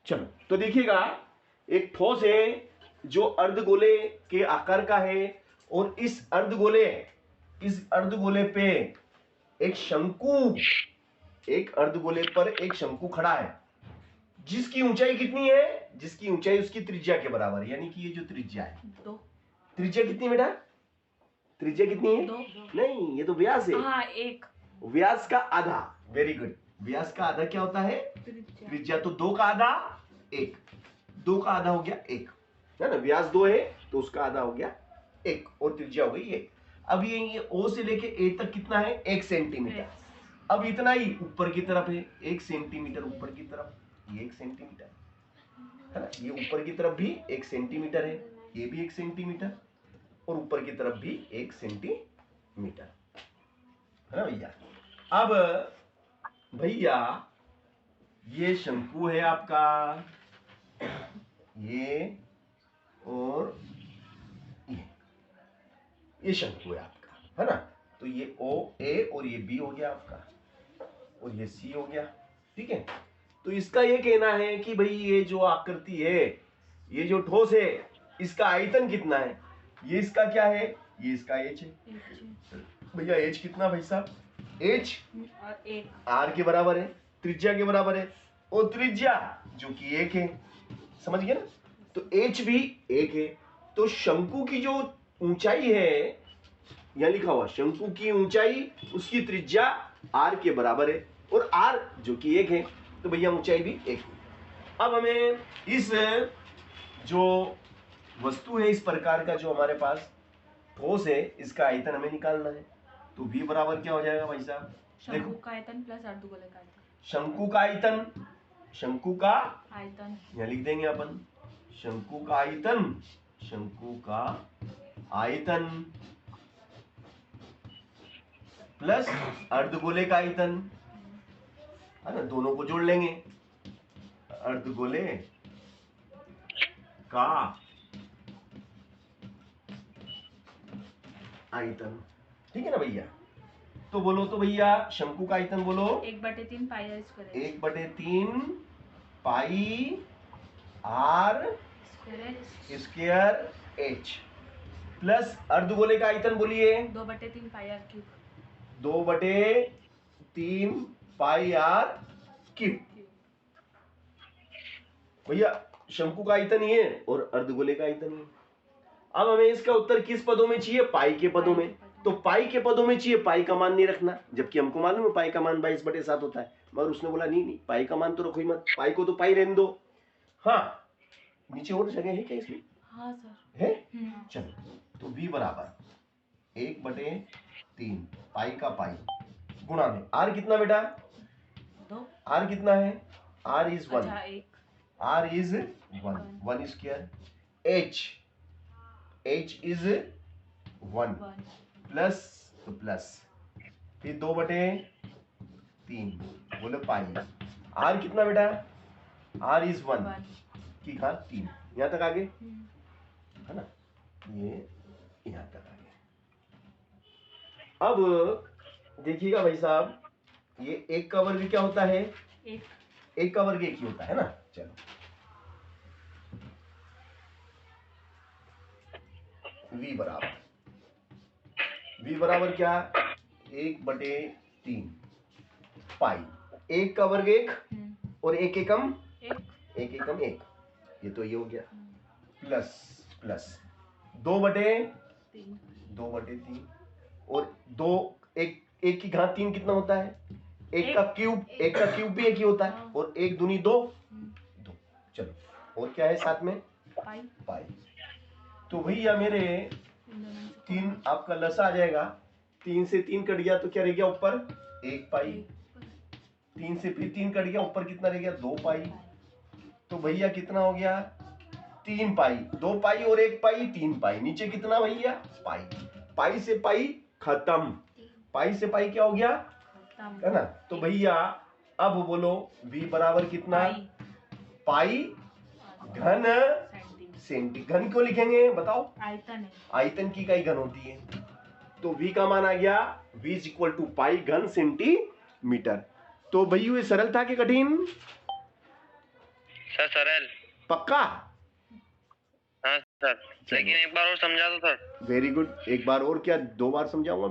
चलो तो देखिएगा, एक ठोस है जो अर्धगोले के आकार का है और इस अर्धगोले पे एक अर्धगोले पर एक शंकु खड़ा है, जिसकी ऊंचाई कितनी है? जिसकी ऊंचाई उसकी त्रिज्या के बराबर है, यानी कि ये जो त्रिज्या है, त्रिज्या कितनी बेटा? त्रिज्या कितनी है? 2। नहीं, ये तो व्यास है। हाँ, 1। व्यास का आधा। Very good. व्यास का आधा क्या होता है? त्रिज्या। तो 2 का आधा 1, 2 का आधा हो गया 1, है ना। व्यास 2 है तो उसका आधा हो गया 1 और त्रिज्या हो गई 1। अब ये O से लेके A तक कितना है? 1 सेंटीमीटर। अब इतना ही ऊपर की तरफ है, 1 सेंटीमीटर ऊपर की तरफ, ये 1 सेंटीमीटर है ना। ये ऊपर की तरफ भी 1 सेंटीमीटर है, ये भी 1 सेंटीमीटर और ऊपर की तरफ भी 1 सेंटीमीटर है ना भैया। अब भैया ये शंकु है आपका, ये और ये शंकु है आपका, है ना। तो ये O A और ये B हो गया आपका और ये C हो गया, ठीक है। तो इसका ये कहना है कि भाई ये जो आकृति है, ये जो ठोस है, इसका आयतन कितना है? ये इसका क्या है? ये इसका H है। भैया H कितना भाई साहब? H R के बराबर है, त्रिज्या के बराबर है, और त्रिज्या जो कि 1 है, समझ गए ना। तो H भी 1 है। तो शंकु की जो ऊंचाई है, यहां लिखा हुआ शंकु की ऊंचाई उसकी त्रिज्या R के बराबर है और R जो कि 1 है, तो भैया ऊंचाई भी 1 है। अब हमें इस जो वस्तु है, इस प्रकार का जो हमारे पास ठोस है, इसका आयतन हमें निकालना है। तो V बराबर क्या हो जाएगा भाई साहब? शंकु का आयतन प्लस अर्धगोले का आयतन। शंकु का आयतन, शंकु का आयतन यहां लिख देंगे अपन, शंकु का आयतन, शंकु का आयतन प्लस अर्धगोले का आयतन, है ना। दोनों को जोड़ लेंगे, अर्धगोले का आयतन, ठीक है ना भैया। तो बोलो तो भैया शंकु का आयतन बोलो। 1/3 पाई r स्क्वायर। 1/3 पाई r स्क्वायर h प्लस अर्धगोले का आयतन बोलिए 2/3 पाई r क्यूब। 2/3 पाई r क्यूब। भैया शंकु का आयतन ये और अर्धगोले का आयतन ये। अब हमें इसका उत्तर किस पदों में चाहिए? पाई के पदों में। तो पाई के पदों में चाहिए, पाई का मान नहीं रखना, जबकि हमको मालूम है पाई का मान 22/7 होता है, मगर उसने बोला नहीं पाई का मान तो रखो ही मत, पाई को तो पाई रहने दो। हाँ, नीचे और जगह है क्या इसमें? हाँ सर है। चलो तो V बराबर 1/3 पाई का पाई गुणा में R कितना बेटा? 2। R कितना है? R is 1। अच्छा, 1। R is 1 square, H is 1 plus, तो प्लस, फिर 2/3 बोले पाई। R कितना बेटा? R इज 1 की घात 3, यहां तक आगे, है ना। ये यहां तक आगे। अब देखिएगा भाई साहब, ये 1 का वर्ग क्या होता है? 1 का वर्ग 1 ही होता है ना। चलो V बराबर क्या? 1/3 पाई, 1 का वर्ग 1 और 1 एकम 1, ये तो ये हो गया, प्लस 2/3 और 2 1 की घात 3 कितना होता है? 1 का क्यूब भी 1 ही होता है, और 1 दूनी 2। चलो और क्या है साथ में? पाई। तो भैया मेरे 3 आपका लसा आ जाएगा, 3 से 3 कट गया तो क्या रह गया ऊपर? 1 पाई। 3 से फिर 3 कट गया, ऊपर कितना रह गया? 2 पाई। तो भैया कितना हो गया? 3 पाई, 2 पाई और 1 पाई, 3 पाई। नीचे कितना भैया? पाई। पाई से पाई खत्म, पाई से पाई क्या हो गया? है ना। तो भैया अब बोलो V बराबर कितना? पाई घन सेंटी। घन क्यों लिखेंगे बताओ? आयतन है, आयतन की इकाई घन होती है। तो V का मान आ गया, V इज इक्वल टू पाई घन सेंटीमीटर। तो भैया ये सरल था कि कठिन? सर सरल। पक्का? हाँ सर, लेकिन एक बार और समझा दो सर। वेरी गुड, एक बार और क्या 2 बार समझाऊंगा